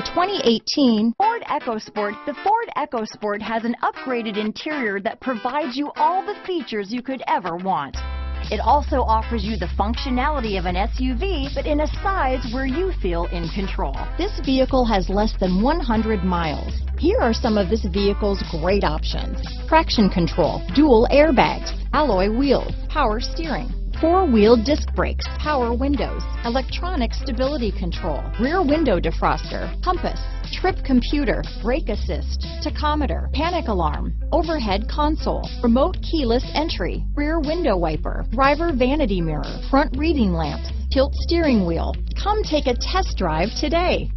2018 Ford EcoSport. The Ford EcoSport has an upgraded interior that provides you all the features you could ever want. It also offers you the functionality of an SUV, but in a size where you feel in control. This vehicle has less than 100 miles. Here are some of this vehicle's great options: traction control, dual airbags, alloy wheels, power steering, four-wheel disc brakes, power windows, electronic stability control, rear window defroster, compass, trip computer, brake assist, tachometer, panic alarm, overhead console, remote keyless entry, rear window wiper, driver vanity mirror, front reading lamps, tilt steering wheel. Come take a test drive today.